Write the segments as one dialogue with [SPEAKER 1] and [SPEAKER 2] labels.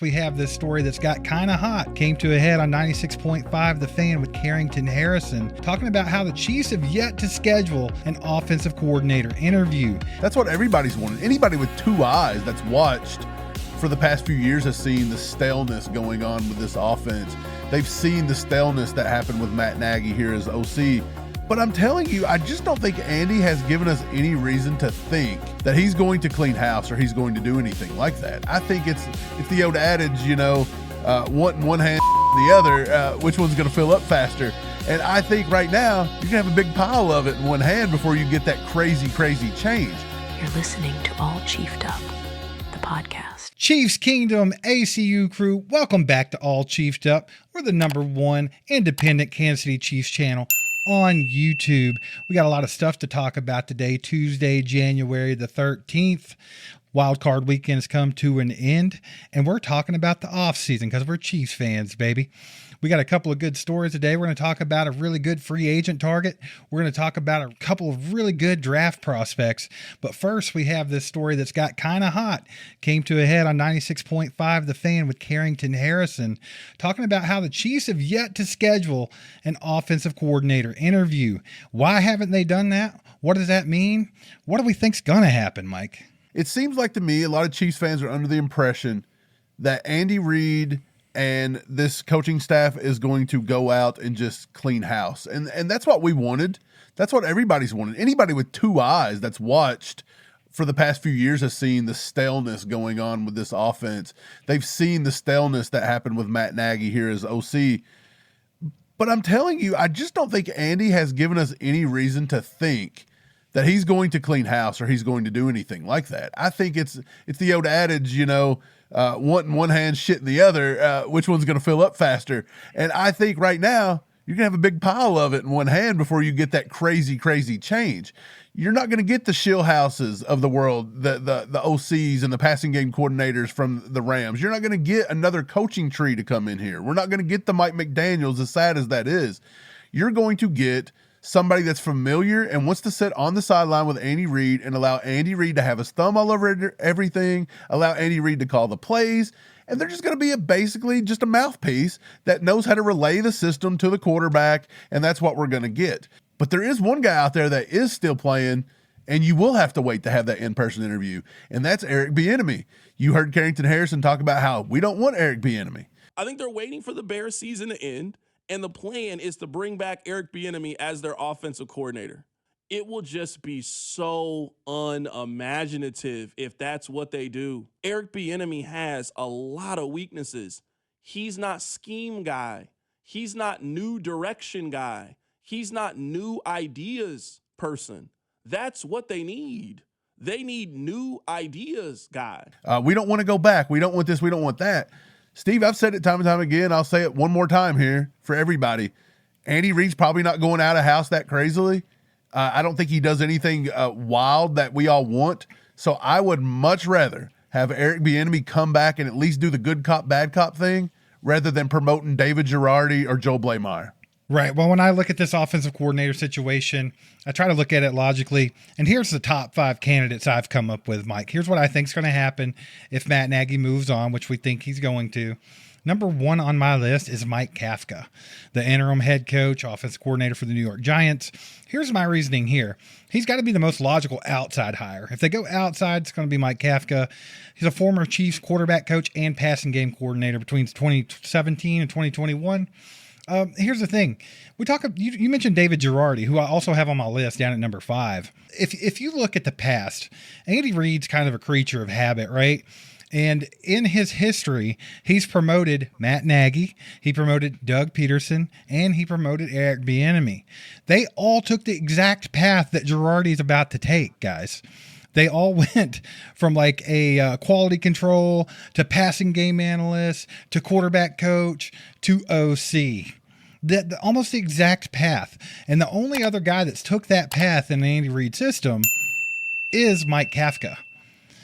[SPEAKER 1] We have this story that's got kind of hot. Came to a head on 96.5 The Fan with Carrington Harrison, talking about how the Chiefs have yet to schedule an offensive coordinator interview.
[SPEAKER 2] That's what everybody's wanted. Anybody with two eyes that's watched for the past few years has seen the staleness going on with this offense. They've seen the staleness that happened with Matt Nagy here as OC. But I'm telling you, I just don't think Andy has given us any reason to think that he's going to clean house or he's going to do anything like that. I think it's the old adage, wanting one hand the other, which one's going to fill up faster. And I think right now, you're going to have a big pile of it in one hand before you get that crazy change.
[SPEAKER 3] You're listening to All Chiefed Up, the podcast.
[SPEAKER 1] Chiefs Kingdom ACU crew, welcome back to All Chiefed Up. We're the #1 independent Kansas City Chiefs channel on YouTube. We got a lot of stuff to talk about today, Tuesday, January the 13th. Wildcard weekend has come to an end, and we're talking about the offseason because we're Chiefs fans, baby. We got a couple of good stories today. We're going to talk about a really good free agent target. We're going to talk about a couple of really good draft prospects. But first, we have this story that's got kind of hot. Came to a head on 96.5 The Fan with Carrington Harrison, talking about how the Chiefs have yet to schedule an offensive coordinator interview. Why haven't they done that? What does that mean? What do we think's going to happen, Mike?
[SPEAKER 2] It seems like to me, a lot of Chiefs fans are under the impression that Andy Reid and this coaching staff is going to go out and just clean house. And that's what we wanted. That's what everybody's wanted. Anybody with two eyes that's watched for the past few years has seen the staleness going on with this offense. They've seen the staleness that happened with Matt Nagy here as OC. But I'm telling you, I just don't think Andy has given us any reason to think that he's going to clean house or he's going to do anything like that. I think it's the old adage, wanting one hand, shit in the other, which one's going to fill up faster. And I think right now, you're going to have a big pile of it in one hand before you get that crazy change. You're not going to get the shill houses of the world, the OCs and the passing game coordinators from the Rams. You're not going to get another coaching tree to come in here. We're not going to get the Mike McDaniels, as sad as that is. You're going to get somebody that's familiar and wants to sit on the sideline with Andy Reid and allow Andy Reid to have his thumb all over everything, allow Andy Reid to call the plays, and they're just going to be basically just a mouthpiece that knows how to relay the system to the quarterback, and that's what we're going to get. But there is one guy out there that is still playing, and you will have to wait to have that in-person interview, and that's Eric Bieniemy. You heard Carrington Harrison talk about how we don't want Eric Bieniemy.
[SPEAKER 4] I think they're waiting for the Bears season to end. And the plan is to bring back Eric Bieniemy as their offensive coordinator. It will just be so unimaginative if that's what they do. Eric Bieniemy has a lot of weaknesses. He's not scheme guy. He's not new direction guy. He's not new ideas person. That's what they need. They need new ideas guy.
[SPEAKER 2] We don't want to go back. We don't want this. We don't want that. Steve, I've said it time and time again. I'll say it one more time here for everybody. Andy Reid's probably not going out of house that crazily. I don't think he does anything wild that we all want. So I would much rather have Eric Bieniemy come back and at least do the good cop, bad cop thing rather than promoting David Girardi or Joe Blameyer.
[SPEAKER 1] Right. Well, when I look at this offensive coordinator situation, I try to look at it logically. And here's the top 5 candidates I've come up with, Mike. Here's what I think is going to happen if Matt Nagy moves on, which we think he's going to. #1 on my list is Mike Kafka, the interim head coach, offensive coordinator for the New York Giants. Here's my reasoning here. He's got to be the most logical outside hire. If they go outside, it's going to be Mike Kafka. He's a former Chiefs quarterback coach and passing game coordinator between 2017 and 2021. Here's the thing. You mentioned David Girardi, who I also have on my list down at #5. If you look at the past, Andy Reid's kind of a creature of habit, right? And in his history, he's promoted Matt Nagy, he promoted Doug Peterson, and he promoted Eric Bieniemy. They all took the exact path that Girardi's about to take, guys. They all went from like a quality control to passing game analyst to quarterback coach to OC. Almost the exact path. And the only other guy that's took that path in the Andy Reid system is Mike Kafka.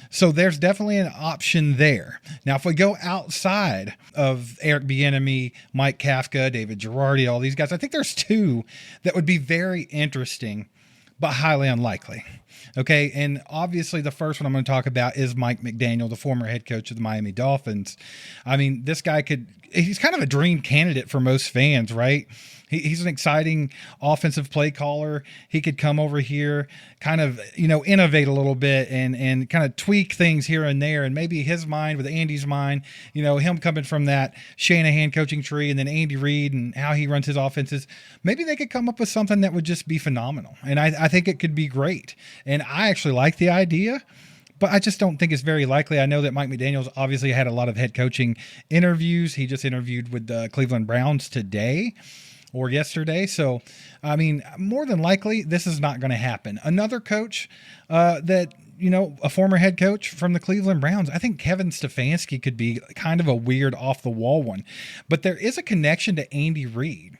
[SPEAKER 1] So there's definitely an option there. Now, if we go outside of Eric Bieniemy, Mike Kafka, David Girardi, all these guys, I think there's 2 that would be very interesting but highly unlikely. Okay, and obviously the first one I'm going to talk about is Mike McDaniel, the former head coach of the Miami Dolphins. I mean, this guy he's kind of a dream candidate for most fans, right? He's an exciting offensive play caller. He could come over here, kind of, innovate a little bit and kind of tweak things here and there. And maybe his mind with Andy's mind, him coming from that Shanahan coaching tree and then Andy Reid and how he runs his offenses, maybe they could come up with something that would just be phenomenal. And I think it could be great. And I actually like the idea, but I just don't think it's very likely. I know that Mike McDaniel's obviously had a lot of head coaching interviews. He just interviewed with the Cleveland Browns today or yesterday. So, I mean, more than likely, this is not going to happen. Another coach that, a former head coach from the Cleveland Browns, I think Kevin Stefanski could be kind of a weird off-the-wall one. But there is a connection to Andy Reid,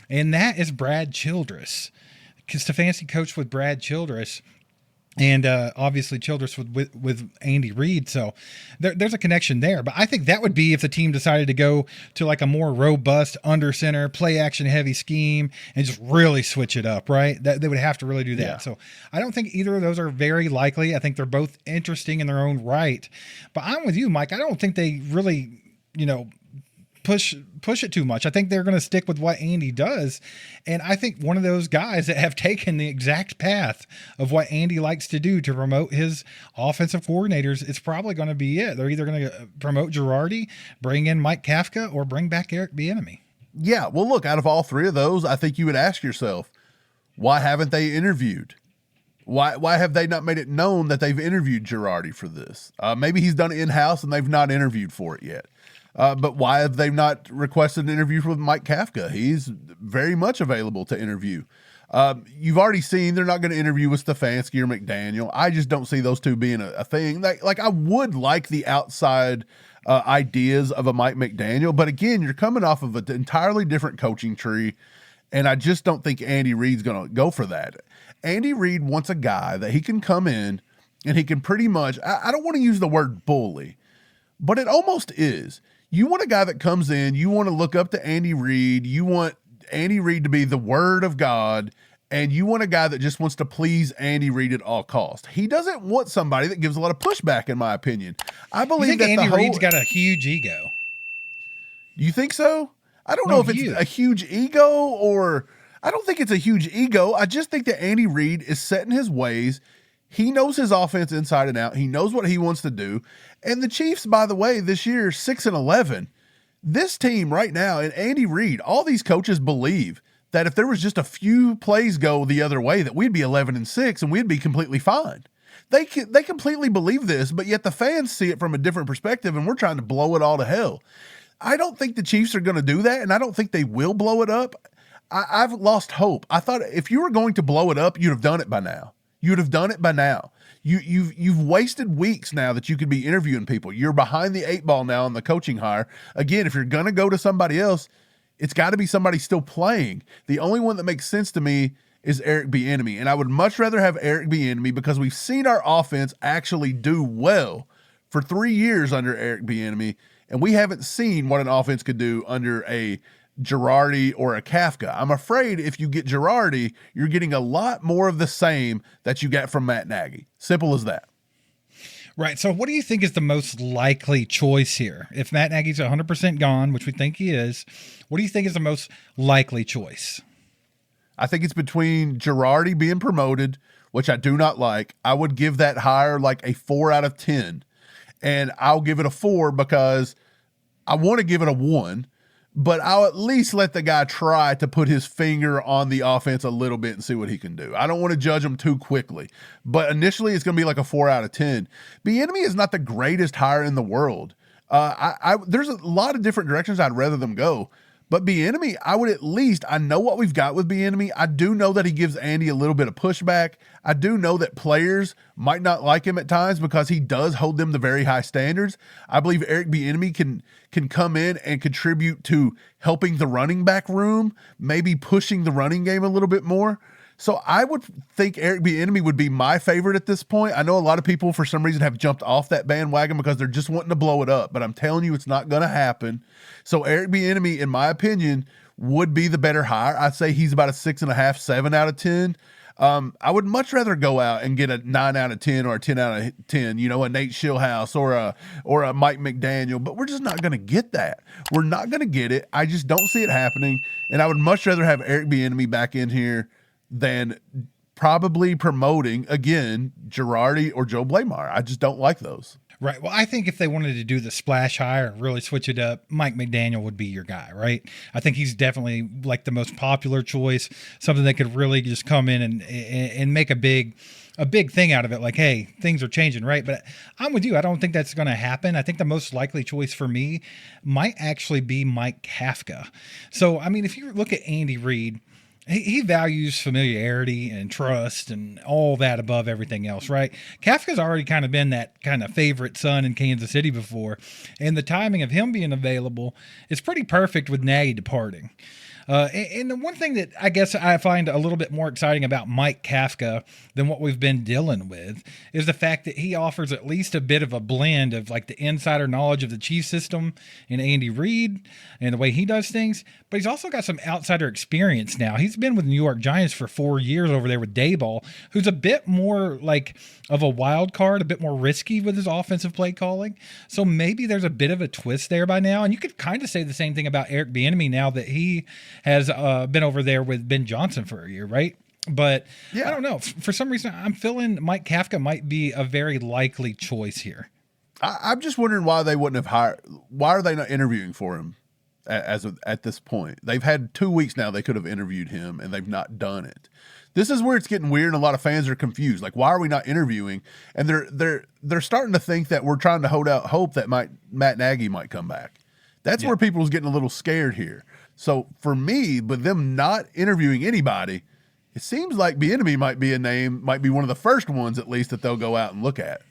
[SPEAKER 1] and that is Brad Childress. Because Stefanski coached with Brad Childress, and obviously Childress with Andy Reid. So there's a connection there. But I think that would be if the team decided to go to like a more robust under center, play action heavy scheme and just really switch it up, right? That they would have to really do that. Yeah. So I don't think either of those are very likely. I think they're both interesting in their own right. But I'm with you, Mike. I don't think they really, push it too much. I think they're going to stick with what Andy does. And I think one of those guys that have taken the exact path of what Andy likes to do to promote his offensive coordinators, it's probably going to be it. They're either going to promote Girardi, bring in Mike Kafka, or bring back Eric Bieniemy.
[SPEAKER 2] Yeah. Well, look, out of all three of those, I think you would ask yourself, why haven't they interviewed? Why have they not made it known that they've interviewed Girardi for this? Maybe he's done it in-house and they've not interviewed for it yet. But why have they not requested an interview with Mike Kafka? He's very much available to interview. You've already seen they're not going to interview with Stefanski or McDaniel. I just don't see those two being a thing. Like I would like the outside ideas of a Mike McDaniel, but again, you're coming off of an entirely different coaching tree, and I just don't think Andy Reid's going to go for that. Andy Reid wants a guy that he can come in and he can pretty much, I don't want to use the word bully, but it almost is. You want a guy that comes in, you want to look up to Andy Reid, you want Andy Reid to be the word of God, and you want a guy that just wants to please Andy Reid at all costs. He doesn't want somebody that gives a lot of pushback, in my opinion. I believe that
[SPEAKER 1] Andy Reid's got a huge ego.
[SPEAKER 2] You think so? I don't know if it's a huge ego or I don't think it's a huge ego. I just think that Andy Reid is set in his ways. He knows his offense inside and out. He knows what he wants to do. And the Chiefs, by the way, this year, 6-11. This team right now, and Andy Reid, all these coaches believe that if there was just a few plays go the other way, that we'd be 11-6 and we'd be completely fine. They completely believe this, but yet the fans see it from a different perspective, and we're trying to blow it all to hell. I don't think the Chiefs are going to do that, and I don't think they will blow it up. I've lost hope. I thought if you were going to blow it up, you'd have done it by now. You'd have done it by now. You've wasted weeks now that you could be interviewing people. You're behind the 8 ball now on the coaching hire. Again, if you're going to go to somebody else, it's got to be somebody still playing. The only one that makes sense to me is Eric Bieniemy, and I would much rather have Eric Bieniemy because we've seen our offense actually do well for 3 years under Eric Bieniemy, and we haven't seen what an offense could do under a Girardi or a Kafka. I'm afraid if you get Girardi, you're getting a lot more of the same that you got from Matt Nagy. Simple as that.
[SPEAKER 1] Right. So what do you think is the most likely choice here? If Matt Nagy's 100% gone, which we think he is, what do you think is the most likely choice?
[SPEAKER 2] I think it's between Girardi being promoted, which I do not like. I would give that hire like a 4 out of 10. And I'll give it a 4 because I want to give it a 1. But I'll at least let the guy try to put his finger on the offense a little bit and see what he can do. I don't want to judge him too quickly. But initially, it's going to be like a 4 out of 10. Bieniemy is not the greatest hire in the world. There's a lot of different directions I'd rather them go. But Bieniemy, I would at least, I know what we've got with Bieniemy. I do know that he gives Andy a little bit of pushback. I do know that players might not like him at times because he does hold them to very high standards. I believe Eric Bieniemy can come in and contribute to helping the running back room, maybe pushing the running game a little bit more. So I would think Eric Bieniemy would be my favorite at this point. I know a lot of people for some reason have jumped off that bandwagon because they're just wanting to blow it up, but I'm telling you it's not going to happen. So Eric Bieniemy, in my opinion, would be the better hire. I'd say he's about a 6.5, 7 out of 10. I would much rather go out and get a 9 out of 10 or a 10 out of 10, a Nate Schillhouse or a Mike McDaniel, but we're just not going to get that. We're not going to get it. I just don't see it happening. And I would much rather have Eric Bieniemy back in here than probably promoting, again, Girardi or Joe Blaymire. I just don't like those.
[SPEAKER 1] Right. Well, I think if they wanted to do the splash hire, really switch it up, Mike McDaniel would be your guy, right? I think he's definitely like the most popular choice, something that could really just come in and make a big thing out of it. Like, hey, things are changing, right? But I'm with you. I don't think that's going to happen. I think the most likely choice for me might actually be Mike Kafka. So, I mean, if you look at Andy Reid, he values familiarity and trust and all that above everything else, right? Kafka's already kind of been that kind of favorite son in Kansas City before, and the timing of him being available is pretty perfect with Nagy departing. And the one thing that I guess I find a little bit more exciting about Mike Kafka than what we've been dealing with is the fact that he offers at least a bit of a blend of like the insider knowledge of the Chiefs system and Andy Reid and the way he does things, but he's also got some outsider experience now. He's been with the New York Giants for 4 years over there with Daboll, who's a bit more like of a wild card, a bit more risky with his offensive play calling. So maybe there's a bit of a twist there by now. And you could kind of say the same thing about Eric Bieniemy now that he has been over there with Ben Johnson for a year, right? But yeah. I don't know. For some reason, I'm feeling Mike Kafka might be a very likely choice here.
[SPEAKER 2] I'm just wondering why they wouldn't have hired. Why are they not interviewing for him at this point? They've had 2 weeks now. They could have interviewed him, and they've not done it. This is where it's getting weird, and a lot of fans are confused. Like, why are we not interviewing? And they're starting to think that we're trying to hold out hope that Matt Nagy might come back. That's where people is getting a little scared here. So for me, with them not interviewing anybody, it seems like Bieniemy might be one of the first ones at least that they'll go out and look at.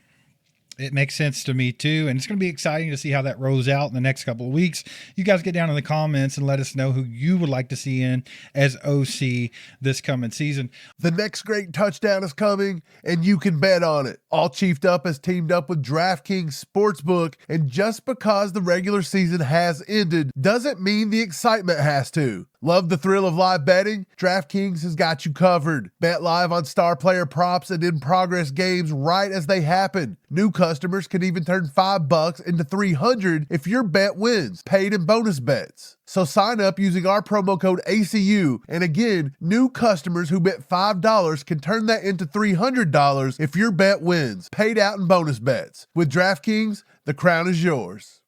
[SPEAKER 1] It makes sense to me too, and it's going to be exciting to see how that rolls out in the next couple of weeks. You guys get down in the comments and let us know who you would like to see in as OC this coming season.
[SPEAKER 2] The next great touchdown is coming, and you can bet on it. All Chiefed Up has teamed up with DraftKings Sportsbook, and just because the regular season has ended doesn't mean the excitement has to. Love the thrill of live betting? DraftKings has got you covered. Bet live on star player props and in-progress games right as they happen. New customers can even turn $5 into $300 if your bet wins, paid and bonus bets. So sign up using our promo code ACU. And again, new customers who bet $5 can turn that into $300 if your bet wins, paid out in bonus bets. With DraftKings, the crown is yours.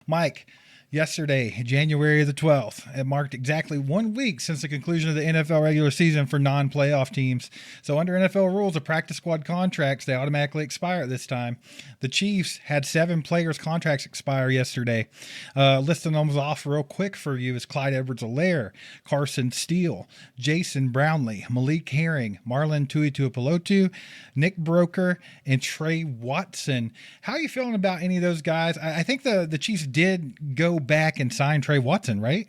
[SPEAKER 1] Mike, yesterday, January the 12th, it marked exactly 1 week since the conclusion of the NFL regular season for non-playoff teams. So under NFL rules of practice squad contracts, they automatically expire at this time. The Chiefs had 7 players' contracts expire yesterday. Listing them off real quick for you is Clyde Edwards-Helaire, Carson Steele, Jason Brownlee, Malik Herring, Marlon Tuipulotu, Nick Broker, and Trey Watson. How are you feeling about any of those guys? I think the Chiefs did go back and sign Trey Watson, right?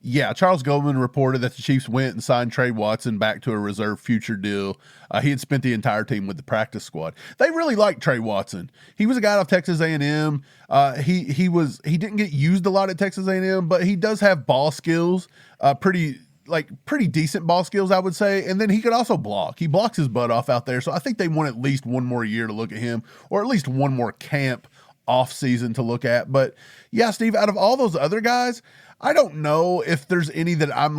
[SPEAKER 2] Yeah, Charles Goldman reported that the Chiefs went and signed Trey Watson back to a reserve future deal. He had spent the entire team with the practice squad. They really liked Trey Watson. He was a guy off Texas A&M. He didn't get used a lot at Texas A&M, but he does have ball skills, pretty decent ball skills, I would say. And then he could also block. He blocks his butt off out there. So I think they want at least one more year to look at him, or at least one more camp off season to look at. But yeah, Steve, out of all those other guys, I don't know if there's any that I'm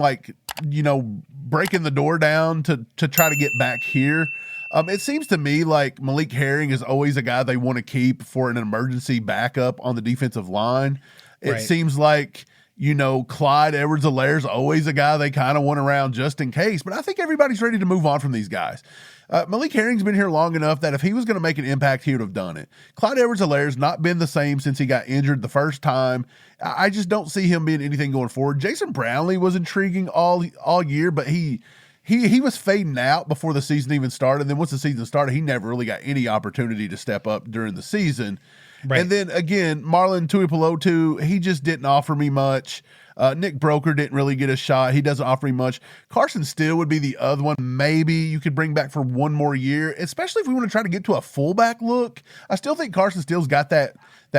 [SPEAKER 2] breaking the door down to try to get back here. It seems to me like Malik Herring is always a guy they want to keep for an emergency backup on the defensive line. It seems like, Clyde Edwards-Helaire is always a guy they kind of want around just in case, but I think everybody's ready to move on from these guys. Malik Herring's been here long enough that if he was going to make an impact, he would have done it. Clyde Edwards-Helaire's not been the same since he got injured the first time. I just don't see him being anything going forward. Jason Brownlee was intriguing all year, but he was fading out before the season even started. Then once the season started, he never really got any opportunity to step up during the season.
[SPEAKER 1] Right.
[SPEAKER 2] And then again, Marlon Tuipulotu, he just didn't offer me much. Nick Broker didn't really get a shot. He doesn't offer me much. Carson Steele would be the other one. Maybe you could bring back for one more year, especially if we want to try to get to a fullback look. I still think Carson Steele's got that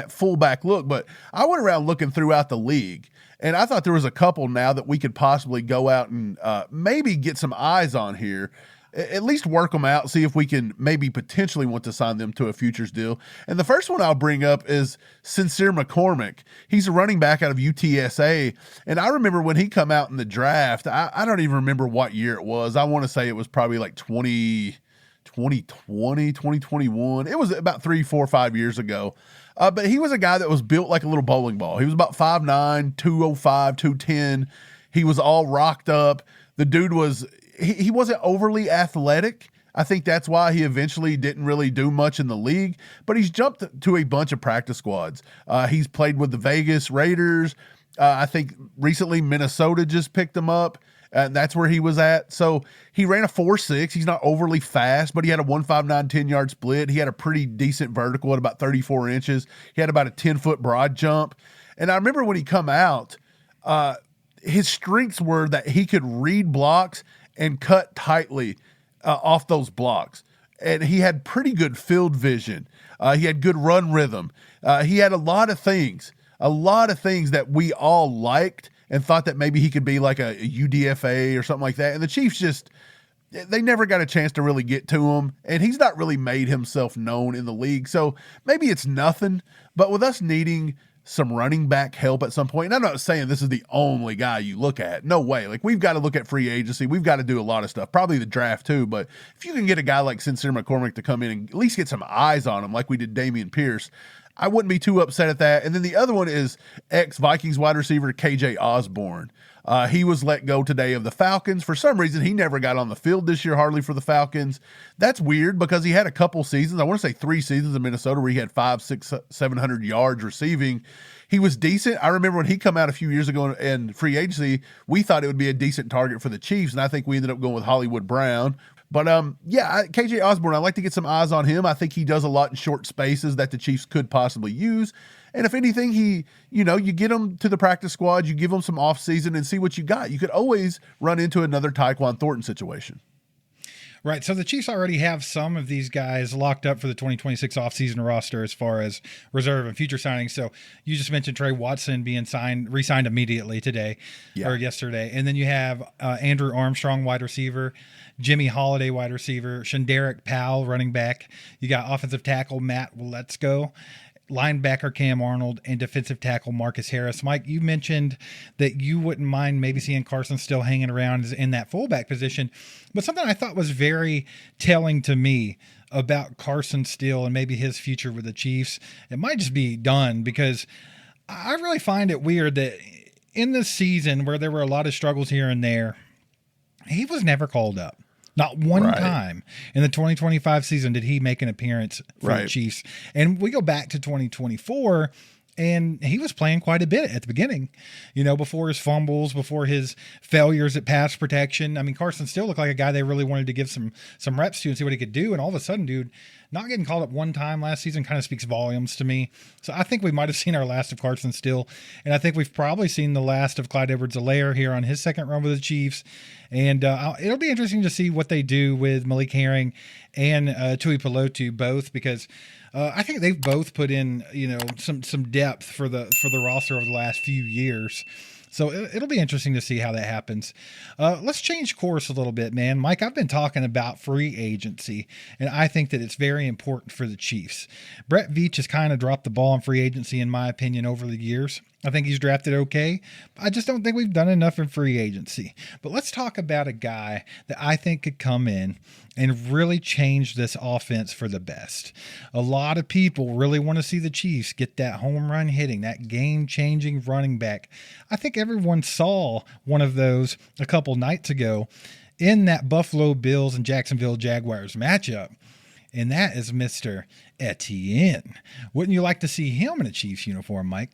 [SPEAKER 2] fullback look, but I went around looking throughout the league, and I thought there was a couple now that we could possibly go out and maybe get some eyes on here. At least work them out, see if we can maybe potentially want to sign them to a futures deal. And the first one I'll bring up is Sincere McCormick. He's a running back out of UTSA. And I remember when he come out in the draft, I don't even remember what year it was. I want to say it was probably like 2020, 2021. It was about 3, 4, 5 years ago. But he was a guy that was built like a little bowling ball. He was about 5'9", 205, 210. He was all rocked up. The dude was... He wasn't overly athletic. I think that's why he eventually didn't really do much in the league, but he's jumped to a bunch of practice squads. He's played with the Vegas Raiders. I think recently Minnesota just picked him up, and that's where he was at. So he ran a 4.6. He's not overly fast, but he had a 1.59 10-yard split. He had a pretty decent vertical at about 34 inches. He had about a 10-foot broad jump. And I remember when he come out, his strengths were that he could read blocks and cut tightly off those blocks. And he had pretty good field vision. He had good run rhythm. He had a lot of things that we all liked and thought that maybe he could be like a UDFA or something like that. And the Chiefs they never got a chance to really get to him. And he's not really made himself known in the league. So maybe it's nothing, but with us needing some running back help at some point. And I'm not saying this is the only guy you look at. No way. Like, we've got to look at free agency. We've got to do a lot of stuff, probably the draft too. But if you can get a guy like Sincere McCormick to come in and at least get some eyes on him, like we did Dameon Pierce, I wouldn't be too upset at that. And then the other one is ex-Vikings wide receiver KJ Osborne. He was let go today of the Falcons. For some reason, he never got on the field this year, hardly for the Falcons. That's weird because he had a couple seasons. I want to say 3 seasons in Minnesota where he had 500, 600, 700 yards receiving. He was decent. I remember when he come out a few years ago in free agency, we thought it would be a decent target for the Chiefs, and I think we ended up going with Hollywood Brown. But KJ Osborne, I'd like to get some eyes on him. I think he does a lot in short spaces that the Chiefs could possibly use. And if anything, you get him to the practice squad, you give him some offseason and see what you got. You could always run into another Tyquan Thornton situation.
[SPEAKER 1] Right. So the Chiefs already have some of these guys locked up for the 2026 offseason roster as far as reserve and future signings. So you just mentioned Trey Watson being re-signed immediately today or yesterday. And then you have Andrew Armstrong, wide receiver, Jimmy Holiday, wide receiver, Shanderick Powell, running back. You got offensive tackle Matt Waletzko, linebacker Cam Arnold, and defensive tackle Marcus Harris. Mike, you mentioned that you wouldn't mind maybe seeing Carson still hanging around in that fullback position, but something I thought was very telling to me about Carson Steele and maybe his future with the Chiefs, it might just be done, because I really find it weird that in this season where there were a lot of struggles here and there, he was never called up. Not one time in the 2025 season did he make an appearance for the Chiefs. And we go back to 2024, and he was playing quite a bit at the beginning, before his fumbles, before his failures at pass protection. I mean, Carson still looked like a guy they really wanted to give some reps to and see what he could do. And all of a sudden, dude, not getting called up one time last season kind of speaks volumes to me. So I think we might have seen our last of Carson Steele. And I think we've probably seen the last of Clyde Edwards-Helaire here on his second run with the Chiefs. And it'll be interesting to see what they do with Malik Herring and Tuipulotu both, because I think they've both put in, some depth for the roster over the last few years. So it'll be interesting to see how that happens. Let's change course a little bit, man. Mike, I've been talking about free agency, and I think that it's very important for the Chiefs. Brett Veach has kind of dropped the ball on free agency, in my opinion, over the years. I think he's drafted okay. I just don't think we've done enough in free agency. But let's talk about a guy that I think could come in and really change this offense for the best. A lot of people really want to see the Chiefs get that home run hitting, that game-changing running back. I think everyone saw one of those a couple nights ago in that Buffalo Bills and Jacksonville Jaguars matchup. And that is Mr. Etienne. Wouldn't you like to see him in a Chiefs uniform, Mike?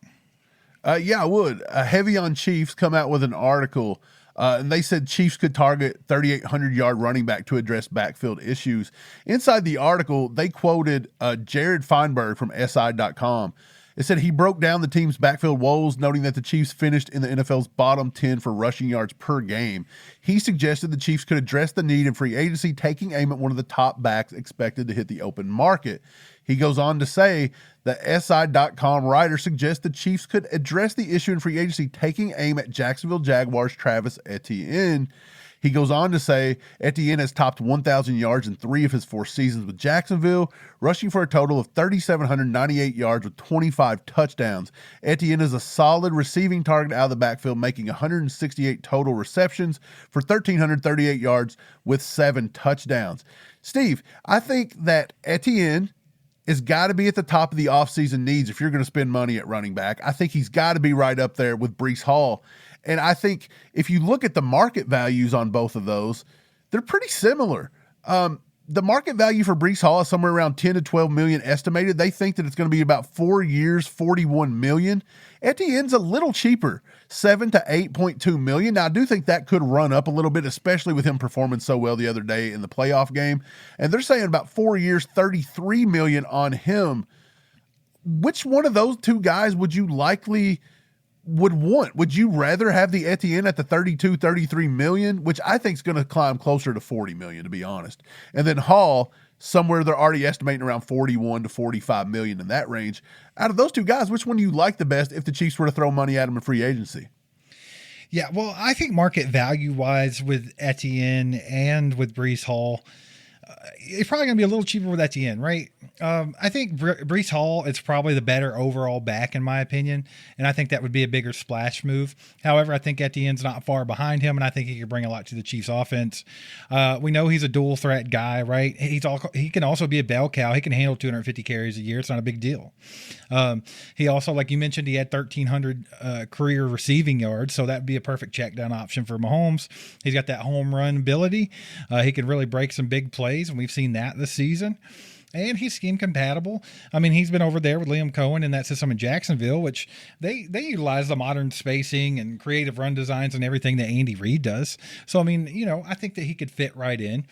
[SPEAKER 2] Yeah, I would. Heavy on Chiefs come out with an article And they said Chiefs could target 3,800-yard running back to address backfield issues. Inside the article, they quoted Jared Feinberg from SI.com. It said he broke down the team's backfield woes, noting that the Chiefs finished in the NFL's bottom 10 for rushing yards per game. He suggested the Chiefs could address the need in free agency, taking aim at one of the top backs expected to hit the open market. He goes on to say the SI.com writer suggests the Chiefs could address the issue in free agency, taking aim at Jacksonville Jaguars' Travis Etienne. He goes on to say Etienne has topped 1,000 yards in 3 of his 4 seasons with Jacksonville, rushing for a total of 3,798 yards with 25 touchdowns. Etienne is a solid receiving target out of the backfield, making 168 total receptions for 1,338 yards with 7 touchdowns. Steve, I think that Etienne has got to be at the top of the offseason needs if you're going to spend money at running back. I think he's got to be right up there with Breece Hall. And I think if you look at the market values on both of those, they're pretty similar. The market value for Breece Hall is somewhere around 10 to 12 million estimated. They think that it's going to be about 4 years, 41 million. Etienne's a little cheaper, 7 to 8.2 million. Now, I do think that could run up a little bit, especially with him performing so well the other day in the playoff game. And they're saying about 4 years, 33 million on him. Which one of those two guys would you likely would want? Would you rather have the Etienne at the 32, 33 million, which I think is going to climb closer to 40 million, to be honest. And then Hall, somewhere they're already estimating around 41 to 45 million in that range. Out of those two guys, which one do you like the best if the Chiefs were to throw money at him in free agency?
[SPEAKER 1] Yeah, well, I think market value-wise with Etienne and with Breece Hall, it's probably going to be a little cheaper with Etienne, right? I think Breece Hall is probably the better overall back, in my opinion, and I think that would be a bigger splash move. However, I think Etienne's not far behind him, and I think he could bring a lot to the Chiefs' offense. We know he's a dual threat guy, right? He can also be a bell cow. He can handle 250 carries a year. It's not a big deal. He also, like you mentioned, he had 1,300 career receiving yards, so that would be a perfect check down option for Mahomes. He's got that home run ability. He can really break some big plays, and we've seen that this season. And he's scheme compatible. I mean, he's been over there with Liam Cohen in that system in Jacksonville, which they utilize the modern spacing and creative run designs and everything that Andy Reid does. So, I mean, I think that he could fit right in.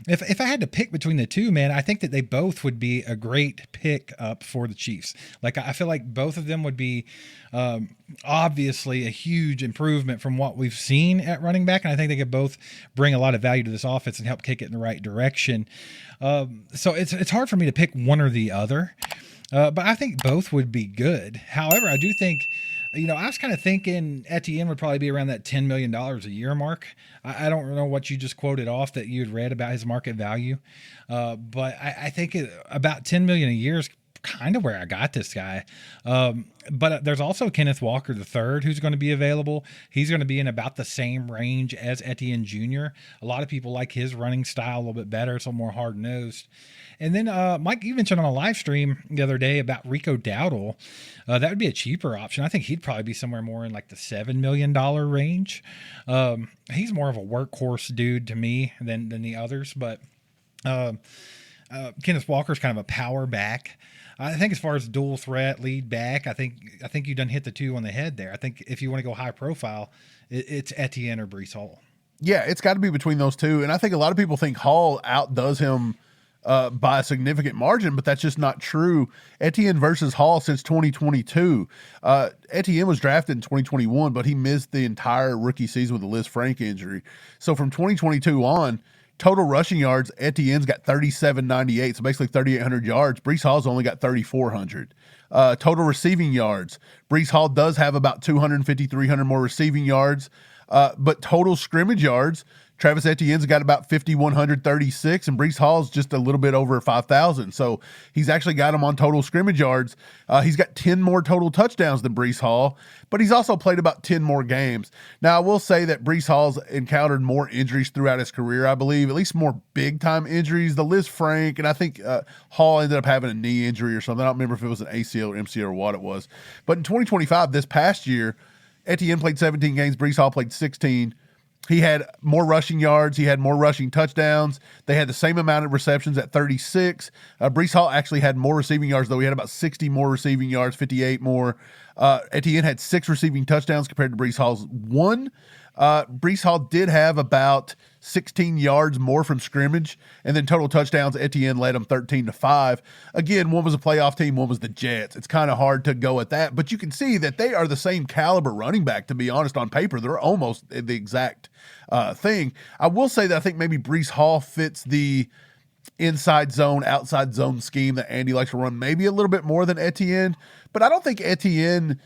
[SPEAKER 1] If I had to pick between the two, man, I think that they both would be a great pick up for the Chiefs. Like, I feel like both of them would be obviously a huge improvement from what we've seen at running back. And I think they could both bring a lot of value to this offense and help kick it in the right direction. So it's hard for me to pick one or the other, but I think both would be good. However, I do think, I was kind of thinking Etienne would probably be around that $10 million a year mark. I don't know what you just quoted off that you had read about his market value, but I think about $10 million a year is kind of where I got this guy. But there's also Kenneth Walker III, who's going to be available. He's going to be in about the same range as Etienne Jr. A lot of people like his running style a little bit better. It's a little more hard-nosed. And then, Mike, you mentioned on a live stream the other day about Rico Dowdle. That would be a cheaper option. I think he'd probably be somewhere more in like the $7 million range. He's more of a workhorse dude to me than the others. But Kenneth Walker's kind of a power back. I think as far as dual threat lead back, I think you done hit the two on the head there. I think if you want to go high profile, it's Etienne or Breece Hall.
[SPEAKER 2] Yeah, it's got to be between those two. And I think a lot of people think Hall outdoes him by a significant margin, but that's just not true. Etienne versus Hall since 2022. Etienne was drafted in 2021, but he missed the entire rookie season with a Liz Frank injury. So from 2022 on, total rushing yards, Etienne's got 3,798, so basically 3,800 yards. Breece Hall's only got 3,400. Total receiving yards, Breece Hall does have about 250, 300 more receiving yards, but total scrimmage yards, Travis Etienne's got about 5,136, and Breece Hall's just a little bit over 5,000. So he's actually got him on total scrimmage yards. He's got 10 more total touchdowns than Breece Hall, but he's also played about 10 more games. Now, I will say that Breece Hall's encountered more injuries throughout his career, I believe, at least more big-time injuries. The Liz Frank, and I think Hall ended up having a knee injury or something. I don't remember if it was an ACL or MCL or what it was. But in 2025, this past year, Etienne played 17 games, Breece Hall played 16. He had more rushing yards. He had more rushing touchdowns. They had the same amount of receptions at 36. Breece Hall actually had more receiving yards, though. He had about 60 more receiving yards, 58 more. Etienne had 6 receiving touchdowns compared to Breece Hall's 1. Brees Hall did have about 16 yards more from scrimmage, and then total touchdowns, Etienne led them 13-5. Again, one was a playoff team, one was the Jets. It's kind of hard to go at that, but you can see that they are the same caliber running back, to be honest, on paper. They're almost the exact thing. I will say that I think maybe Brees Hall fits the inside zone, outside zone scheme that Andy likes to run maybe a little bit more than Etienne, but I don't think Etienne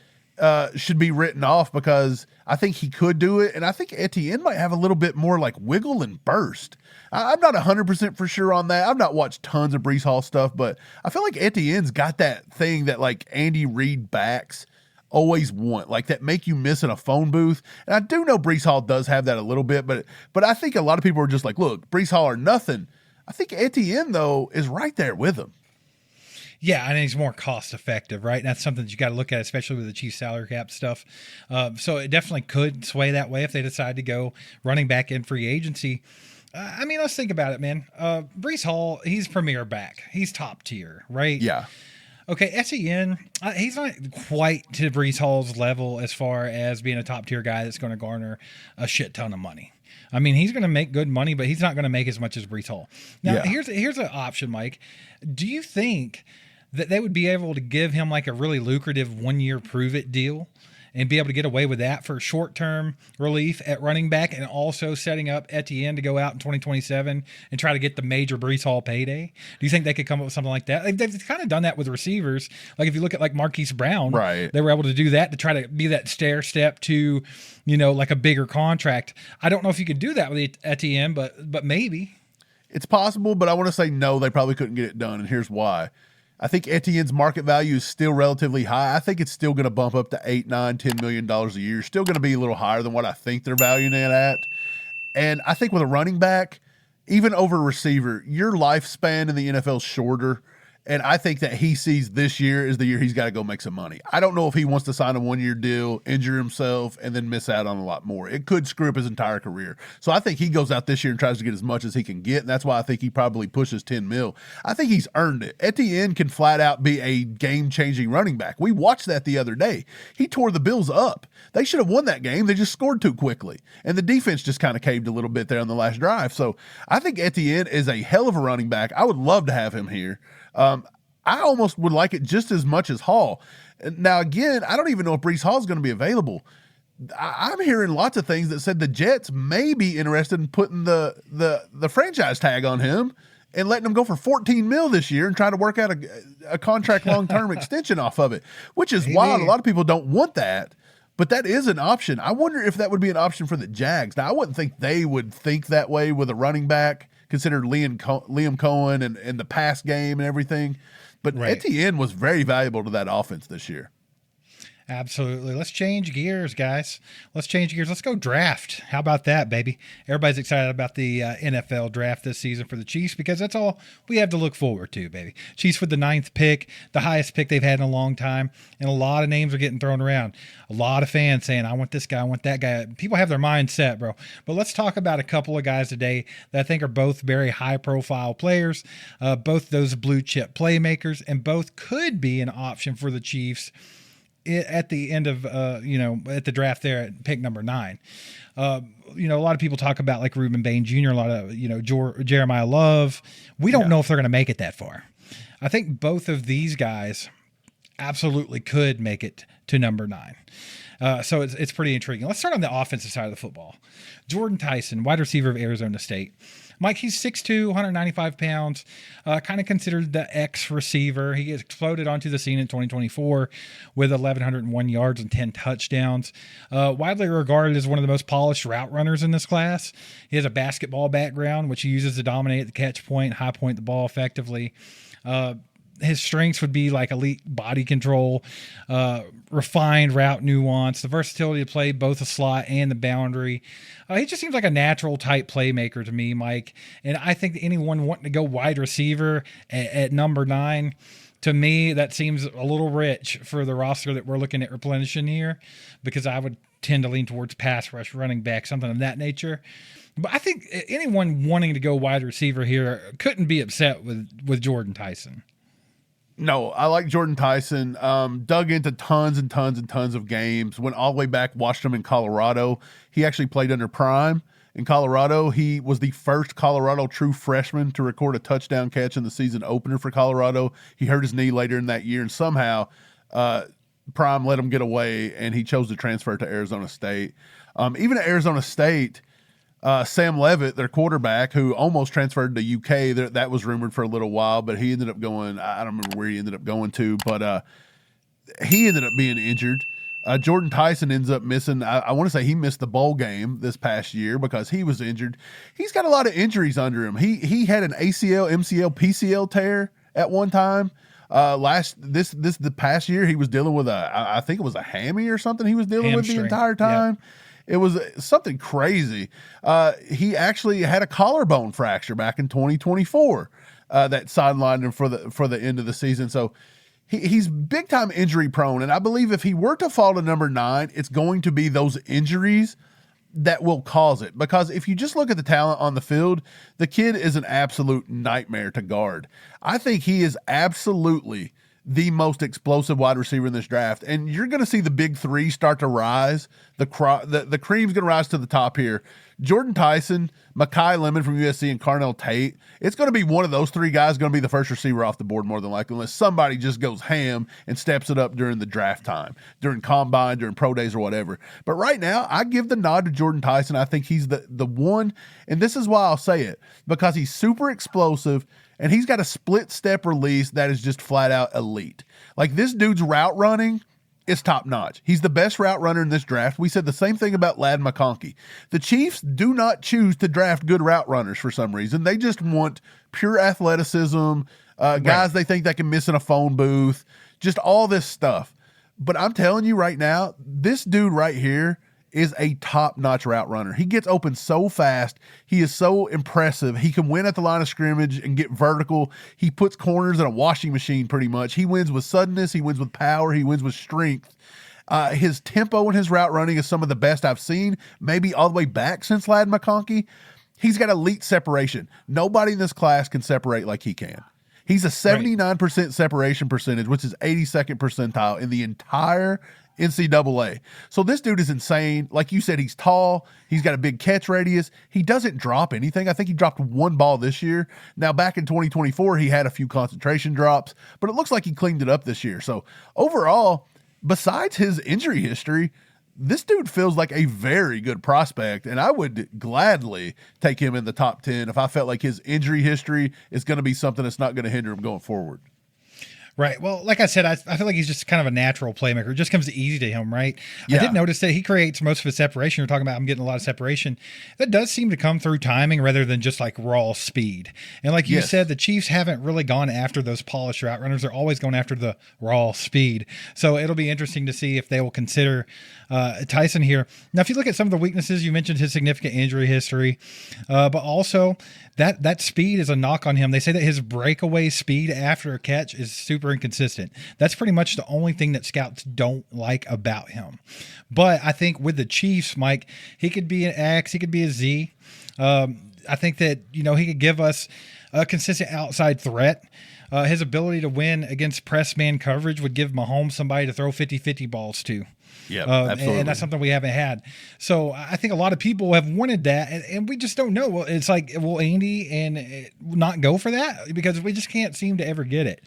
[SPEAKER 2] should be written off because I think he could do it, and I think Etienne might have a little bit more like wiggle and burst. I'm not 100% for sure on that. I've not watched tons of Brees Hall stuff, but I feel like Etienne's got that thing that like Andy Reid backs always want, like that make you miss in a phone booth. And I do know Brees Hall does have that a little bit, but I think a lot of people are just like, look, Brees Hall or nothing. I think Etienne, though, is right there with him.
[SPEAKER 1] Yeah, I think he's more cost effective, right? And that's something that you got to look at, especially with the Chiefs salary cap stuff. So it definitely could sway that way if they decide to go running back in free agency. I mean, let's think about it, man. Brees Hall, he's premier back. He's top tier, right?
[SPEAKER 2] Yeah.
[SPEAKER 1] Okay, Etienne, he's not quite to Brees Hall's level as far as being a top tier guy that's going to garner a shit ton of money. I mean, he's going to make good money, but he's not going to make as much as Brees Hall. Now, here's an option, Mike. Do you think that they would be able to give him like a really lucrative 1-year prove-it deal and be able to get away with that for short-term relief at running back and also setting up Etienne to go out in 2027 and try to get the major Brees Hall payday? Do you think they could come up with something like that? They've kind of done that with receivers. Like if you look at like Marquise Brown,
[SPEAKER 2] right,
[SPEAKER 1] they were able to do that to try to be that stair step to, you know, like a bigger contract. I don't know if you could do that with Etienne, but maybe.
[SPEAKER 2] It's possible, but I want to say no, they probably couldn't get it done, and here's why. I think Etienne's market value is still relatively high. I think it's still going to bump up to $8, $9, $10 million a year. Still going to be a little higher than what I think they're valuing it at. And I think with a running back, even over a receiver, your lifespan in the NFL is shorter. And I think that he sees this year is the year he's got to go make some money. I don't know if he wants to sign a 1-year deal, injure himself, and then miss out on a lot more. It could screw up his entire career. So I think he goes out this year and tries to get as much as he can get, and that's why I think he probably pushes 10 mil. I think he's earned it. Etienne can flat out be a game-changing running back. We watched that the other day. He tore the Bills up. They should have won that game. They just scored too quickly. And the defense just kind of caved a little bit there on the last drive. So I think Etienne is a hell of a running back. I would love to have him here. I almost would like it just as much as Hall. Now, again, I don't even know if Brees Hall is going to be available. I'm hearing lots of things that said the Jets may be interested in putting the franchise tag on him and letting him go for 14 mil this year and trying to work out a contract long-term extension off of it, which is wild. A lot of people don't want that, but that is an option. I wonder if that would be an option for the Jags. Now, I wouldn't think they would think that way with a running back, considered Liam Cohen and the pass game and everything. But Etienne was very valuable to that offense this year.
[SPEAKER 1] Absolutely. Let's change gears, guys. Let's change gears. Let's go draft. How about that, baby? Everybody's excited about the NFL draft this season for the Chiefs because that's all we have to look forward to, baby. Chiefs with the 9th pick, the highest pick they've had in a long time, and a lot of names are getting thrown around. A lot of fans saying, I want this guy, I want that guy. People have their mind set, bro. But let's talk about a couple of guys today that I think are both very high-profile players, both those blue-chip playmakers, and both could be an option for the Chiefs at the end of, at the draft there at pick number 9. A lot of people talk about like Reuben Bain Jr., a lot of, Jeremiah Love. We don't know if they're going to make it that far. I think both of these guys absolutely could make it to number 9. So it's pretty intriguing. Let's start on the offensive side of the football. Jordyn Tyson, wide receiver of Arizona State. Mike, he's 6'2", 195 pounds, kind of considered the X receiver. He exploded onto the scene in 2024 with 1,101 yards and 10 touchdowns. Widely regarded as one of the most polished route runners in this class. He has a basketball background, which he uses to dominate the catch point, high point the ball effectively. His strengths would be like elite body control, refined route nuance, the versatility to play both the slot and the boundary. He just seems like a natural type playmaker to me, Mike. And I think that anyone wanting to go wide receiver at number 9, to me, that seems a little rich for the roster that we're looking at replenishing here, because I would tend to lean towards pass rush, running back, something of that nature. But I think anyone wanting to go wide receiver here couldn't be upset with Jordyn Tyson.
[SPEAKER 2] No, I like Jordyn Tyson. Dug into tons and tons and tons of games. Went all the way back, watched him in Colorado. He actually played under Prime in Colorado. He was the first Colorado true freshman to record a touchdown catch in the season opener for Colorado. He hurt his knee later in that year, and somehow Prime let him get away, and he chose to transfer to Arizona State. Even at Arizona State, Sam Levitt, their quarterback, who almost transferred to UK, that was rumored for a little while, but he ended up going, I don't remember where he ended up going to, but he ended up being injured. Jordyn Tyson ends up missing, I want to say he missed the bowl game this past year because he was injured. He's got a lot of injuries under him. He had an ACL, MCL, PCL tear at one time. The past year he was dealing with I think it was a hammy or something he was dealing with the entire time. Yep. It was something crazy. He actually had a collarbone fracture back in 2024 that sidelined him for the end of the season. So he's big time injury prone. And I believe if he were to fall to number 9, it's going to be those injuries that will cause it. Because if you just look at the talent on the field, the kid is an absolute nightmare to guard. I think he is absolutely the most explosive wide receiver in this draft. And you're going to see the big three start to rise. The cream's going to rise to the top here. Jordyn Tyson, Mekhi Lemon from USC, and Carnell Tate. It's going to be one of those three guys going to be the first receiver off the board more than likely, unless somebody just goes ham and steps it up during the draft time, during combine, during pro days or whatever. But right now, I give the nod to Jordyn Tyson. I think he's the one, and this is why I'll say it, because he's super explosive, and he's got a split step release that is just flat out elite. Like, this dude's route running is top notch. He's the best route runner in this draft. We said the same thing about Ladd McConkey. The Chiefs do not choose to draft good route runners for some reason. They just want pure athleticism, guys they think that can miss in a phone booth, just all this stuff. But I'm telling you right now, this dude right here is a top-notch route runner. He gets open so fast. He is so impressive. He can win at the line of scrimmage and get vertical. He puts corners in a washing machine pretty much. He wins with suddenness. He wins with power. He wins with strength. His tempo and his route running is some of the best I've seen, maybe all the way back since Ladd McConkey. He's got elite separation. Nobody in this class can separate like he can. He's a 79% separation percentage, which is 82nd percentile in the entire NCAA. So this dude is insane. Like you said, he's tall. He's got a big catch radius. He doesn't drop anything. I think he dropped one ball this year. Now, back in 2024, he had a few concentration drops, but it looks like he cleaned it up this year. So overall, besides his injury history, this dude feels like a very good prospect, and I would gladly take him in the top 10 if I felt like his injury history is going to be something that's not going to hinder him going forward.
[SPEAKER 1] Right. Well, like I said, I feel like he's just kind of a natural playmaker. It just comes easy to him, right?
[SPEAKER 2] Yeah.
[SPEAKER 1] I did notice that he creates most of his separation. You're talking about him getting a lot of separation. That does seem to come through timing rather than just like raw speed. And like you said, the Chiefs haven't really gone after those polished route runners. They're always going after the raw speed. So it'll be interesting to see if they will consider Tyson here. Now, if you look at some of the weaknesses, you mentioned his significant injury history, but also that speed is a knock on him. They say that his breakaway speed after a catch is super inconsistent. That's pretty much the only thing that scouts don't like about him. But I think with the Chiefs, Mike, he could be an X, he could be a Z. I think that, he could give us a consistent outside threat. His ability to win against press man coverage would give Mahomes somebody to throw 50-50 balls to.
[SPEAKER 2] Yeah, absolutely.
[SPEAKER 1] And that's something we haven't had. So I think a lot of people have wanted that, and we just don't know. Well, it's like, will Andy and not go for that? Because we just can't seem to ever get it.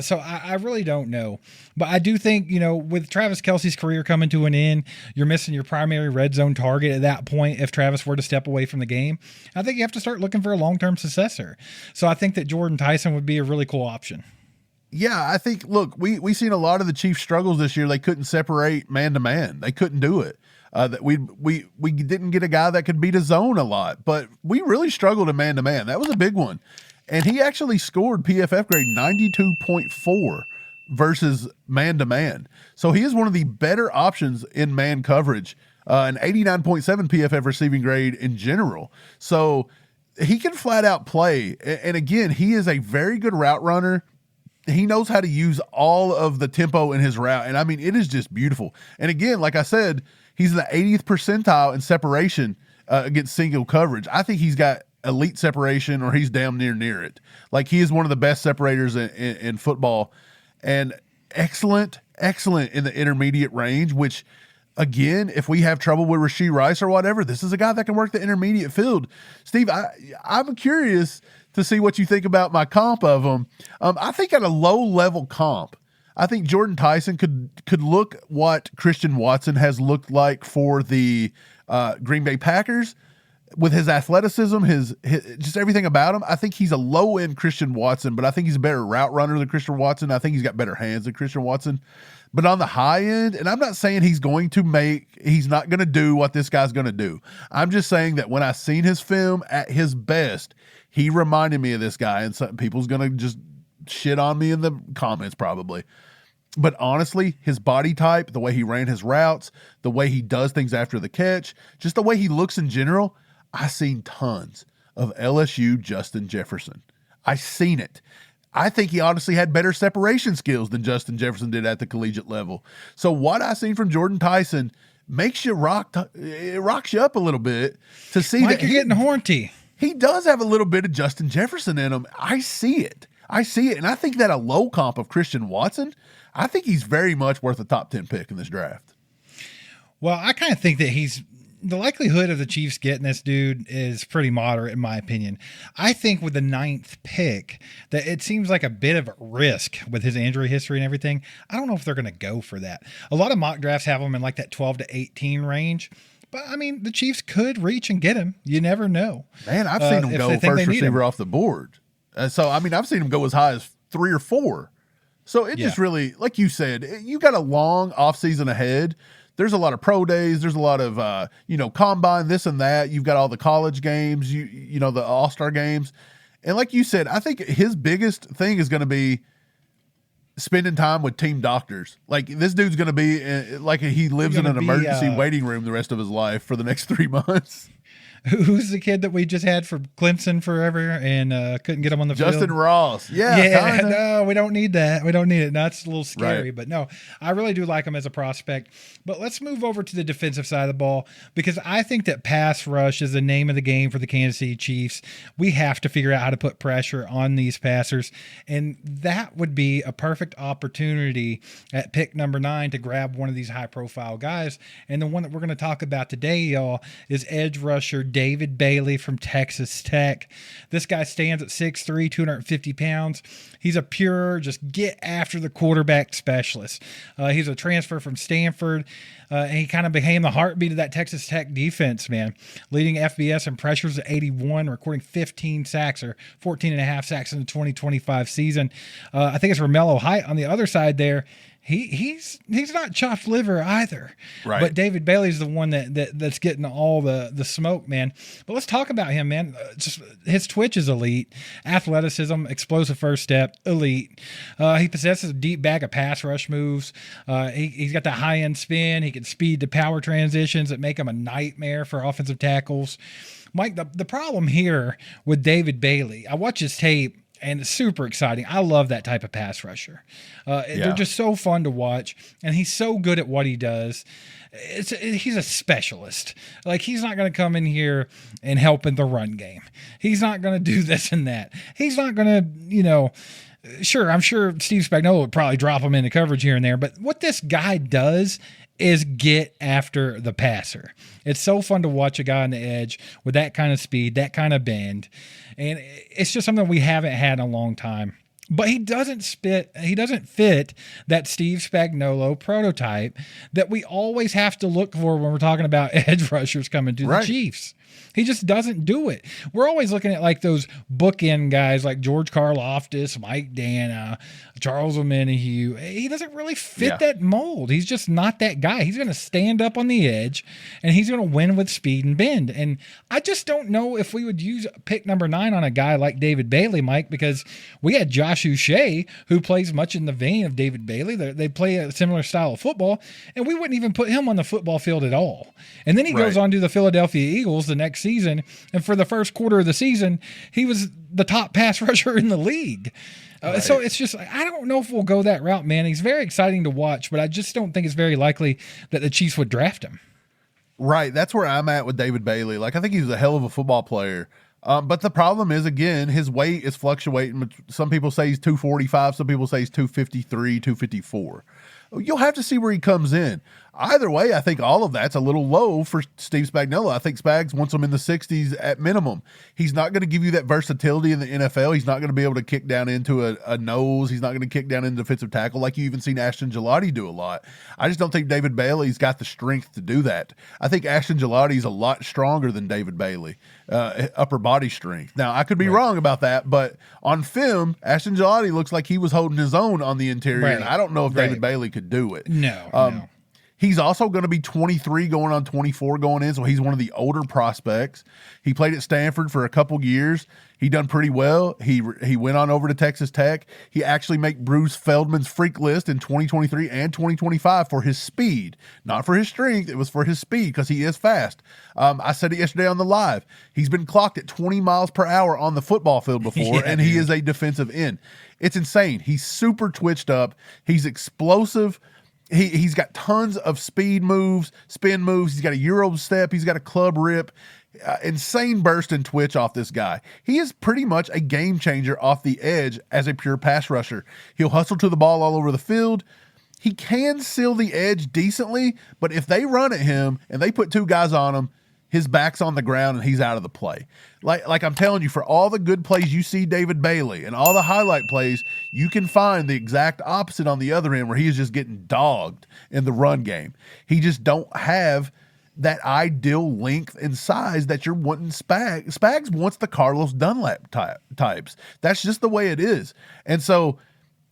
[SPEAKER 1] So I really don't know. But I do think, with Travis Kelce's career coming to an end, you're missing your primary red zone target at that point if Travis were to step away from the game. I think you have to start looking for a long-term successor. So I think that Jordyn Tyson would be a really cool option.
[SPEAKER 2] Yeah, I think, look, we seen a lot of the Chiefs' struggles this year. They couldn't separate man-to-man. They couldn't do it. That we didn't get a guy that could beat a zone a lot, but we really struggled in man-to-man. That was a big one. And he actually scored PFF grade 92.4 versus man-to-man. So he is one of the better options in man coverage, an 89.7 PFF receiving grade in general. So he can flat out play. And again, he is a very good route runner. He knows how to use all of the tempo in his route. And I mean, it is just beautiful. And again, like I said, he's in the 80th percentile in separation against single coverage. I think he's got elite separation or he's damn near it. Like, he is one of the best separators in football, and excellent in the intermediate range, which, again, if we have trouble with Rashee Rice or whatever, this is a guy that can work the intermediate field. Steve, I'm curious to see what you think about my comp of him. I think at a low-level comp, I think Jordyn Tyson could look what Christian Watson has looked like for the Green Bay Packers with his athleticism, his just everything about him. I think he's a low-end Christian Watson, but I think he's a better route runner than Christian Watson. I think he's got better hands than Christian Watson. But on the high end, and I'm not saying he's not going to do what this guy's going to do. I'm just saying that when I seen his film at his best, he reminded me of this guy, and some people's going to just shit on me in the comments probably. But honestly, his body type, the way he ran his routes, the way he does things after the catch, just the way he looks in general, I seen tons of LSU Justin Jefferson. I seen it. I think he honestly had better separation skills than Justin Jefferson did at the collegiate level. So what I seen from Jordyn Tyson makes you it rocks you up a little bit to see
[SPEAKER 1] Mike,
[SPEAKER 2] that
[SPEAKER 1] you're getting horny.
[SPEAKER 2] He does have a little bit of Justin Jefferson in him. I see it. And I think that a low comp of Christian Watson, I think he's very much worth a top 10 pick in this draft.
[SPEAKER 1] Well, I kind of think that the likelihood of the Chiefs getting this dude is pretty moderate, in my opinion. I think with the 9th pick that it seems like a bit of a risk with his injury history and everything. I don't know if they're going to go for that. A lot of mock drafts have him in like that 12 to 18 range. But, I mean, the Chiefs could reach and get him. You never know.
[SPEAKER 2] Man, I've seen him go first receiver off the board. I've seen him go as high as 3 or 4. So it just really, like you said, you got a long offseason ahead. There's a lot of pro days. There's a lot of, combine, this and that. You've got all the college games, the all-star games. And like you said, I think his biggest thing is going to be spending time with team doctors. Like, this dude's going to be like he lives in an emergency waiting room the rest of his life for the next 3 months.
[SPEAKER 1] Who's the kid that we just had for Clemson forever and couldn't get him on the field?
[SPEAKER 2] Justin Ross. Yeah.
[SPEAKER 1] No, we don't need that. We don't need it. That's a little scary,
[SPEAKER 2] right.
[SPEAKER 1] But no, I really do like him as a prospect. But let's move over to the defensive side of the ball, because I think that pass rush is the name of the game for the Kansas City Chiefs. We have to figure out how to put pressure on these passers, and that would be a perfect opportunity at pick number 9 to grab one of these high-profile guys. And the one that we're going to talk about today, y'all, is edge rusher David Bailey from Texas Tech. This guy stands at 6'3", 250 pounds. He's a pure, just get after the quarterback specialist. He's a transfer from Stanford, and he kind of became the heartbeat of that Texas Tech defense, man. Leading FBS in pressures at 81, recording 15 sacks or 14 and a half sacks in the 2025 season. I think it's Romello Height on the other side there. He's not chopped liver either.
[SPEAKER 2] Right.
[SPEAKER 1] But David Bailey's the one that's getting all the smoke, man. But let's talk about him, man. Just his twitch is elite. Athleticism, explosive first step, elite. He possesses a deep bag of pass rush moves. He's got the high-end spin. He can speed to power transitions that make him a nightmare for offensive tackles. Mike, the problem here with David Bailey, I watch his tape, and it's super exciting. I love that type of pass rusher. They're just so fun to watch, and he's so good at what he does. He's a specialist. Like, he's not going to come in here and help in the run game. He's not going to do this and that. He's not going to, sure, I'm sure Steve Spagnuolo would probably drop him into coverage here and there, but what this guy does is get after the passer. It's so fun to watch a guy on the edge with that kind of speed, that kind of bend. And it's just something we haven't had in a long time. But he doesn't fit that Steve Spagnuolo prototype that we always have to look for when we're talking about edge rushers coming to the Chiefs. He just doesn't do it. We're always looking at like those bookend guys like George Karlaftis, Mike Dana, Charles Omenihu. He doesn't really fit that mold. He's just not that guy. He's going to stand up on the edge, and he's going to win with speed and bend. And I just don't know if we would use pick number 9 on a guy like David Bailey, Mike, because we had Josh Uche, who plays much in the vein of David Bailey. They play a similar style of football, and we wouldn't even put him on the football field at all. And then he goes on to the Philadelphia Eagles the next season, and for the first quarter of the season, he was the top pass rusher in the league. So it's just, I don't know if we'll go that route, man. He's very exciting to watch, but I just don't think it's very likely that the Chiefs would draft him.
[SPEAKER 2] Right. That's where I'm at with David Bailey. Like, I think he's a hell of a football player, But the problem is, again, his weight is fluctuating. Some people say he's 245. Some people say he's 253, 254. You'll have to see where he comes in. Either way, I think all of that's a little low for Steve Spagnuolo. I think Spags wants him in the 60s at minimum. He's not going to give you that versatility in the NFL. He's not going to be able to kick down into a nose. He's not going to kick down into defensive tackle like you even seen Ashton Gillotte do a lot. I just don't think David Bailey's got the strength to do that. I think Ashton Gillotte's a lot stronger than David Bailey, upper body strength. Now, I could be wrong about that, but on film, Ashton Gillotte looks like he was holding his own on the interior, and I don't know if David Bailey could do it.
[SPEAKER 1] No.
[SPEAKER 2] He's also going to be 23 going on 24 going in, so he's one of the older prospects. He played at Stanford for a couple years. He done pretty well. He went on over to Texas Tech. He actually made Bruce Feldman's freak list in 2023 and 2025 for his speed, not for his strength. It was for his speed because he is fast. I said it yesterday on the live. He's been clocked at 20 miles per hour on the football field before, and he is a defensive end. It's insane. He's super twitched up. He's explosive. He's got tons of speed moves, spin moves. He's got a Euro step. He's got a club rip. Insane burst and twitch off this guy. He is pretty much a game changer off the edge as a pure pass rusher. He'll hustle to the ball all over the field. He can seal the edge decently, but if they run at him and they put two guys on him, his back's on the ground and he's out of the play. Like I'm telling you, for all the good plays you see David Bailey and all the highlight plays, you can find the exact opposite on the other end where he is just getting dogged in the run game. He just don't have that ideal length and size that you're wanting. Spags wants the Carlos Dunlap types. That's just the way it is. And so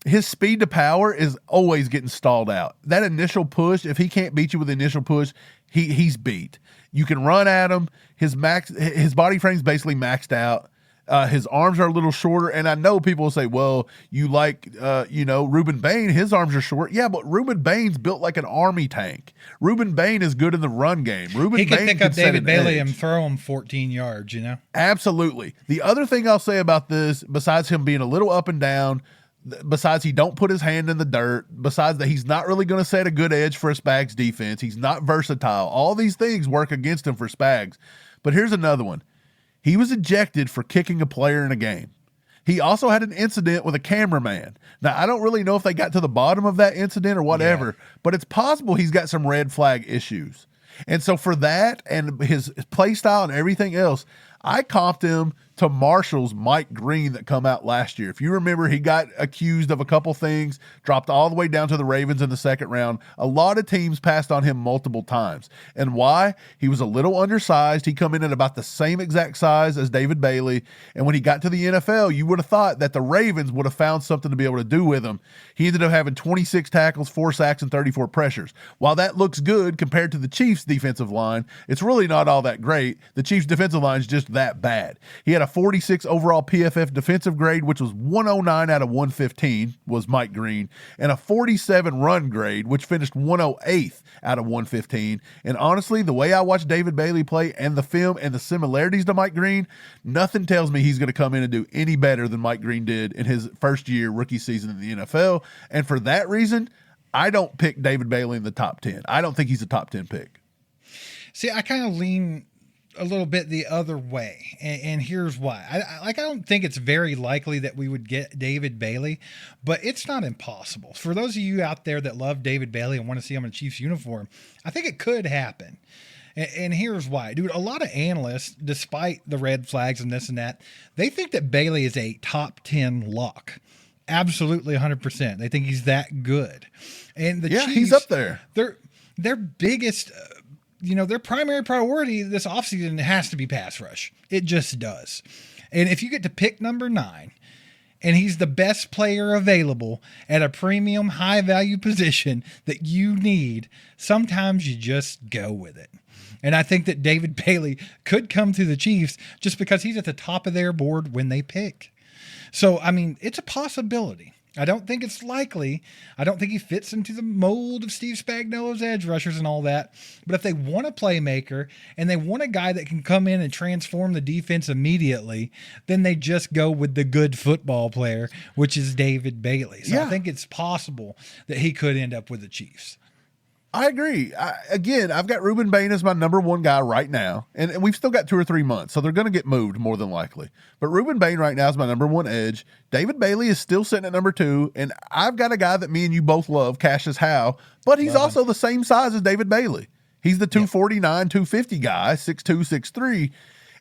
[SPEAKER 2] his speed to power is always getting stalled out. That initial push, if he can't beat you with the initial push, he's beat. You can run at him. His body frame's basically maxed out. His arms are a little shorter. And I know people will say, well, you like, Reuben Bain, his arms are short. Yeah, but Reuben Bain's built like an army tank. Reuben Bain is good in the run game.
[SPEAKER 1] He can pick up David Bailey and throw him 14 yards,
[SPEAKER 2] Absolutely. The other thing I'll say about this, besides him being a little up and down, besides he don't put his hand in the dirt, besides that he's not really going to set a good edge for a Spags defense, he's not versatile. All these things work against him for Spags. But here's another one. He was ejected for kicking a player in a game. He also had an incident with a cameraman. Now, I don't really know if they got to the bottom of that incident or whatever, but it's possible he's got some red flag issues. And so for that and his play style and everything else, I comped him to Marshall's Mike Green that come out last year. If you remember, he got accused of a couple things, dropped all the way down to the Ravens in the second round. A lot of teams passed on him multiple times. And why? He was a little undersized. He come in at about the same exact size as David Bailey. And when he got to the NFL, you would have thought that the Ravens would have found something to be able to do with him. He ended up having 26 tackles, 4 sacks, and 34 pressures. While that looks good compared to the Chiefs' defensive line, it's really not all that great. The Chiefs' defensive line is just that bad. He had a 46 overall PFF defensive grade, which was 109 out of 115, was Mike Green, and a 47 run grade, which finished 108th out of 115. And honestly, the way I watched David Bailey play and the film and the similarities to Mike Green, nothing tells me he's going to come in and do any better than Mike Green did in his first year rookie season in the NFL. And for that reason, I don't pick David Bailey in the top 10. I don't think he's a top 10 pick.
[SPEAKER 1] See, I kind of lean a little bit the other way, and here's why. I don't think it's very likely that we would get David Bailey, but it's not impossible. For those of you out there that love David Bailey and want to see him in a Chiefs uniform, I think it could happen. And here's why. Dude, a lot of analysts, despite the red flags and this and that, they think that Bailey is a top 10 lock. Absolutely 100%. They think he's that good. And the Chiefs,
[SPEAKER 2] he's up there.
[SPEAKER 1] Their biggest their primary priority this offseason has to be pass rush. It just does. And if you get to pick number 9, and he's the best player available at a premium high-value position that you need, sometimes you just go with it. And I think that David Bailey could come to the Chiefs just because he's at the top of their board when they pick. So, I mean, it's a possibility. I don't think it's likely. I don't think he fits into the mold of Steve Spagnuolo's edge rushers and all that. But if they want a playmaker and they want a guy that can come in and transform the defense immediately, then they just go with the good football player, which is David Bailey. So I think it's possible that he could end up with the Chiefs.
[SPEAKER 2] I agree. Again, I've got Ruben Bain as my number one guy right now, and we've still got 2 or 3 months, so they're going to get moved more than likely. But Ruben Bain right now is my number one edge. David Bailey is still sitting at number 2, and I've got a guy that me and you both love, Cassius Howe, but he's also the same size as David Bailey. He's the 249, 250 guy, 6'2", 6'3".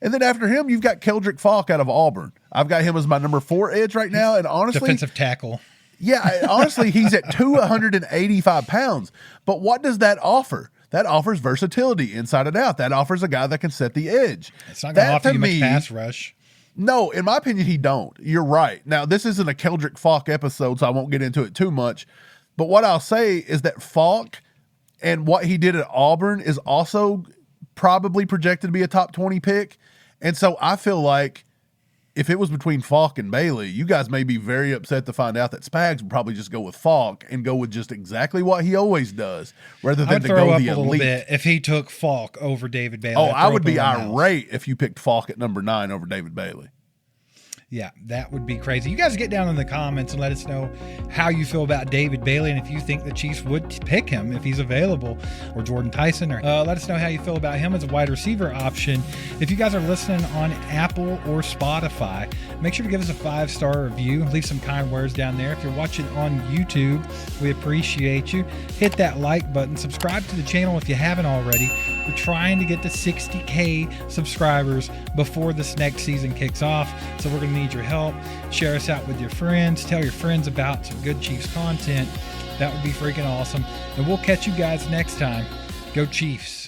[SPEAKER 2] And then after him, you've got Keldrick Falk out of Auburn. I've got him as my number 4 edge right now, and honestly,
[SPEAKER 1] defensive tackle.
[SPEAKER 2] Yeah, honestly, he's at 285 pounds. But what does that offer? That offers versatility inside and out. That offers a guy that can set the edge.
[SPEAKER 1] It's not going to offer you much pass rush.
[SPEAKER 2] No, in my opinion, he don't. You're right. Now, this isn't a Keldrick Falk episode, so I won't get into it too much. But what I'll say is that Falk and what he did at Auburn is also probably projected to be a top 20 pick. And so I feel like if it was between Falk and Bailey, you guys may be very upset to find out that Spags would probably just go with Falk and go with just exactly what he always does, rather than to go the elite.
[SPEAKER 1] Bit if he took Falk over David Bailey.
[SPEAKER 2] Oh, I would be irate if you picked Falk at number 9 over David Bailey.
[SPEAKER 1] Yeah, that would be crazy. You guys get down in the comments and let us know how you feel about David Bailey and if you think the Chiefs would pick him if he's available, or Jordan Tyson. Or let us know how you feel about him as a wide receiver option. If you guys are listening on Apple or Spotify, make sure to give us a 5-star review. Leave some kind words down there. If you're watching on YouTube, we appreciate you. Hit that like button. Subscribe to the channel if you haven't already. We're trying to get to 60K subscribers before this next season kicks off, so we're going to need your help. Share us out with your friends. Tell your friends about some good Chiefs content. That would be freaking awesome. And we'll catch you guys next time. Go Chiefs.